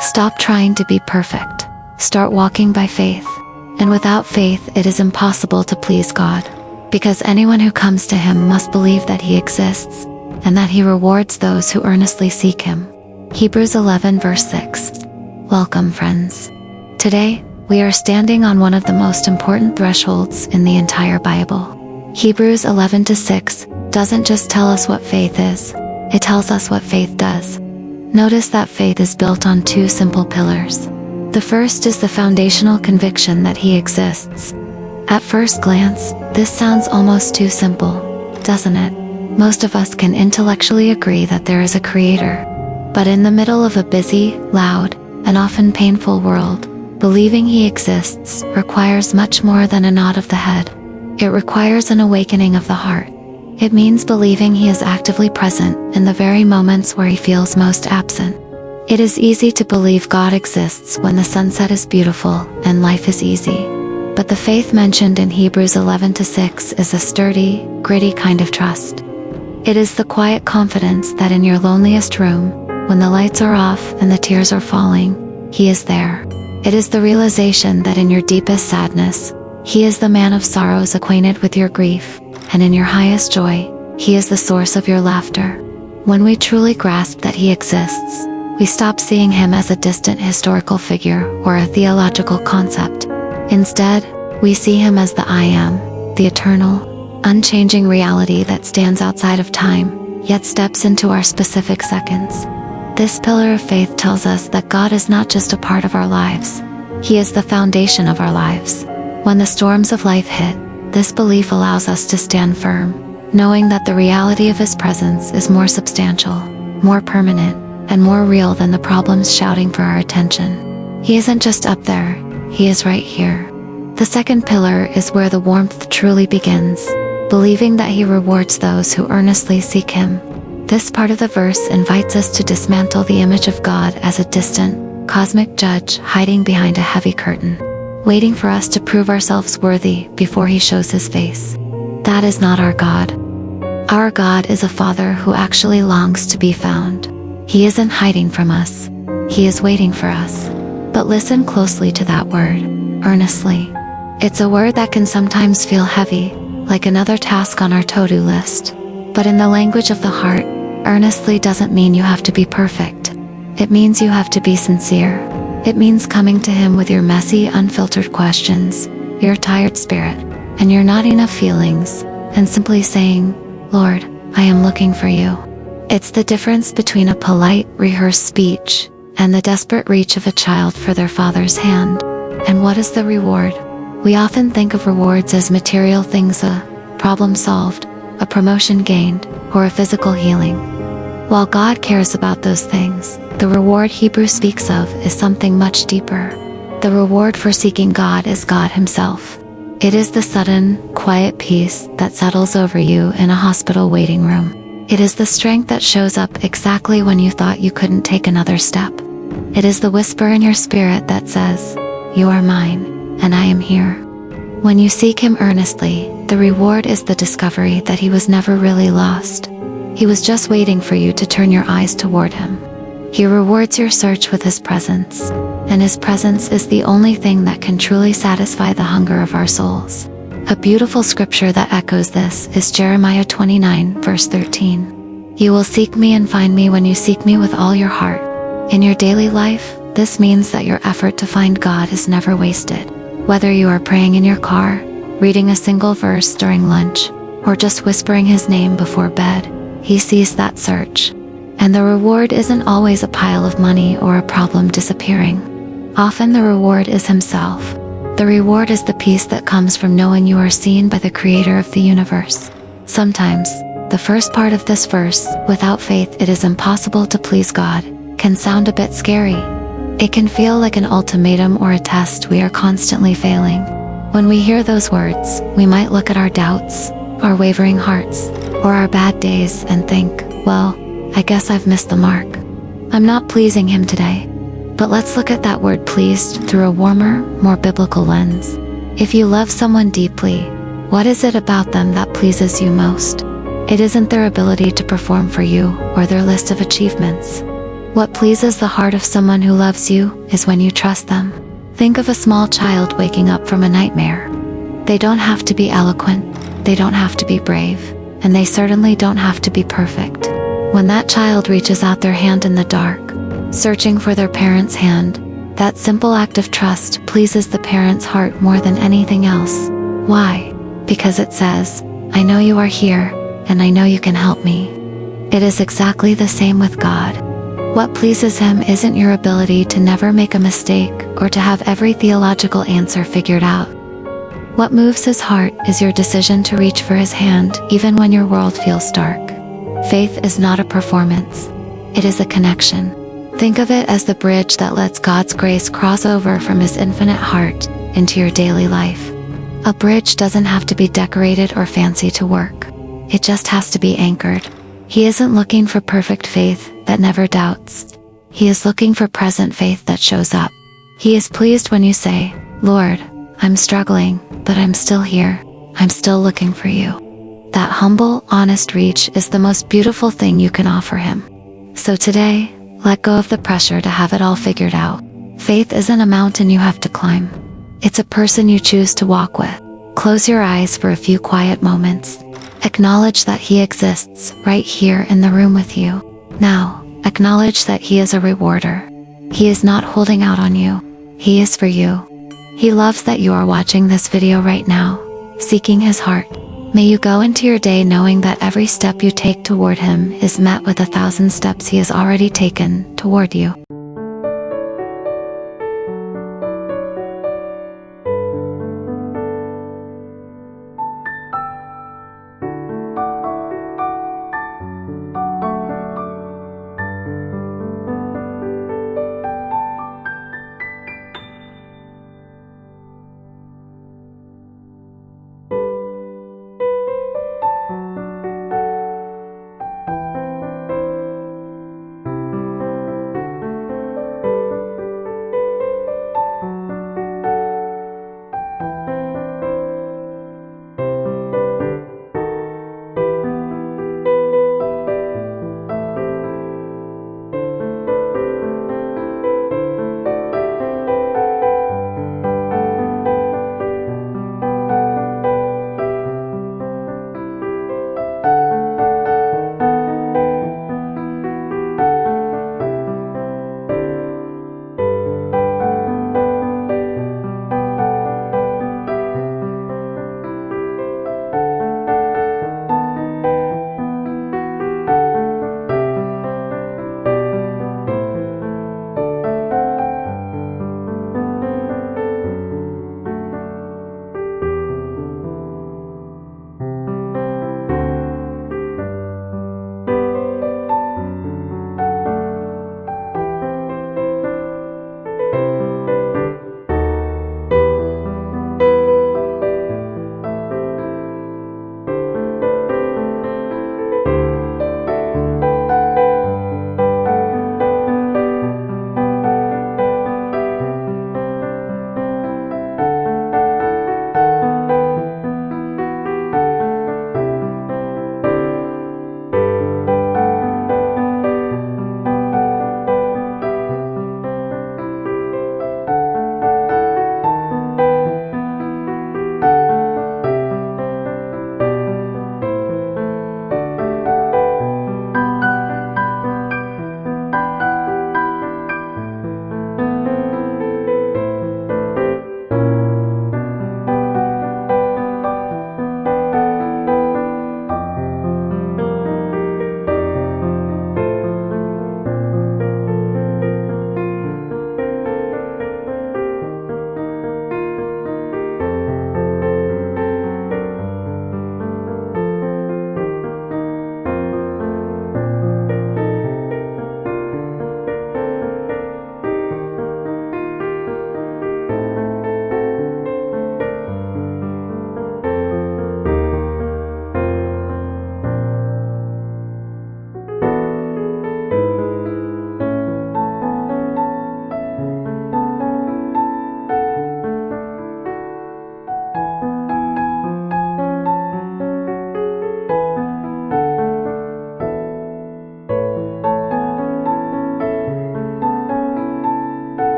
Stop trying to be perfect. Start walking by faith. And without faith, it is impossible to please God, because anyone who comes to him must believe that he exists, and that he rewards those who earnestly seek him. Hebrews 11 verse 6. Welcome, friends. Today, we are standing on one of the most important thresholds in the entire Bible. Hebrews 11:6 doesn't just tell us what faith is, it tells us what faith does. Notice that faith is built on two simple pillars. The first is the foundational conviction that he exists. At first glance, this sounds almost too simple, doesn't it? Most of us can intellectually agree that there is a creator. But in the middle of a busy, loud, and often painful world, believing he exists requires much more than a nod of the head. It requires an awakening of the heart. It means believing he is actively present in the very moments where he feels most absent. It is easy to believe God exists when the sunset is beautiful and life is easy. But the faith mentioned in Hebrews 11:6 is a sturdy, gritty kind of trust. It is the quiet confidence that in your loneliest room, when the lights are off and the tears are falling, he is there. It is the realization that in your deepest sadness, he is the man of sorrows acquainted with your grief, and in your highest joy, he is the source of your laughter. When we truly grasp that he exists, we stop seeing him as a distant historical figure or a theological concept. Instead, we see him as the I Am, the eternal, unchanging reality that stands outside of time, yet steps into our specific seconds. This pillar of faith tells us that God is not just a part of our lives. He is the foundation of our lives. When the storms of life hit, this belief allows us to stand firm, knowing that the reality of his presence is more substantial, more permanent, and more real than the problems shouting for our attention. He isn't just up there, he is right here. The second pillar is where the warmth truly begins, believing that he rewards those who earnestly seek him. This part of the verse invites us to dismantle the image of God as a distant, cosmic judge hiding behind a heavy curtain, waiting for us to prove ourselves worthy before he shows his face. That is not our God. Our God is a Father who actually longs to be found. He isn't hiding from us. He is waiting for us. But listen closely to that word, earnestly. It's a word that can sometimes feel heavy, like another task on our to-do list. But in the language of the heart, earnestly doesn't mean you have to be perfect. It means you have to be sincere. It means coming to him with your messy, unfiltered questions, your tired spirit, and your not enough feelings, and simply saying, Lord, I am looking for you. It's the difference between a polite, rehearsed speech and the desperate reach of a child for their father's hand. And what is the reward? We often think of rewards as material things, a problem solved, a promotion gained, or a physical healing. While God cares about those things, the reward Hebrews speaks of is something much deeper. The reward for seeking God is God himself. It is the sudden, quiet peace that settles over you in a hospital waiting room. It is the strength that shows up exactly when you thought you couldn't take another step. It is the whisper in your spirit that says, you are mine, and I am here. When you seek him earnestly, the reward is the discovery that he was never really lost. He was just waiting for you to turn your eyes toward him. He rewards your search with his presence, and his presence is the only thing that can truly satisfy the hunger of our souls. A beautiful scripture that echoes this is Jeremiah 29, verse 13. You will seek me and find me when you seek me with all your heart. In your daily life, this means that your effort to find God is never wasted. Whether you are praying in your car, reading a single verse during lunch, or just whispering his name before bed, he sees that search. And the reward isn't always a pile of money or a problem disappearing. Often the reward is himself. The reward is the peace that comes from knowing you are seen by the creator of the universe. Sometimes, the first part of this verse, without faith it is impossible to please God, can sound a bit scary. It can feel like an ultimatum or a test we are constantly failing. When we hear those words, we might look at our doubts, our wavering hearts, or our bad days and think, well, I guess I've missed the mark. I'm not pleasing him today. But let's look at that word pleased through a warmer, more biblical lens. If you love someone deeply, what is it about them that pleases you most? It isn't their ability to perform for you or their list of achievements. What pleases the heart of someone who loves you is when you trust them. Think of a small child waking up from a nightmare. They don't have to be eloquent, they don't have to be brave, and they certainly don't have to be perfect. When that child reaches out their hand in the dark, searching for their parent's hand, that simple act of trust pleases the parent's heart more than anything else. Why? Because it says, I know you are here, and I know you can help me. It is exactly the same with God. What pleases Him isn't your ability to never make a mistake or to have every theological answer figured out. What moves His heart is your decision to reach for His hand even when your world feels dark. Faith is not a performance. It is a connection. Think of it as the bridge that lets God's grace cross over from His infinite heart into your daily life. A bridge doesn't have to be decorated or fancy to work. It just has to be anchored. He isn't looking for perfect faith that never doubts. He is looking for present faith that shows up. He is pleased when you say, Lord, I'm struggling, but I'm still here. I'm still looking for you. That humble, honest reach is the most beautiful thing you can offer Him. So today, let go of the pressure to have it all figured out. Faith isn't a mountain you have to climb. It's a person you choose to walk with. Close your eyes for a few quiet moments. Acknowledge that He exists right here in the room with you. Now, acknowledge that He is a rewarder. He is not holding out on you. He is for you. He loves that you are watching this video right now, seeking His heart. May you go into your day knowing that every step you take toward Him is met with 1,000 steps He has already taken toward you.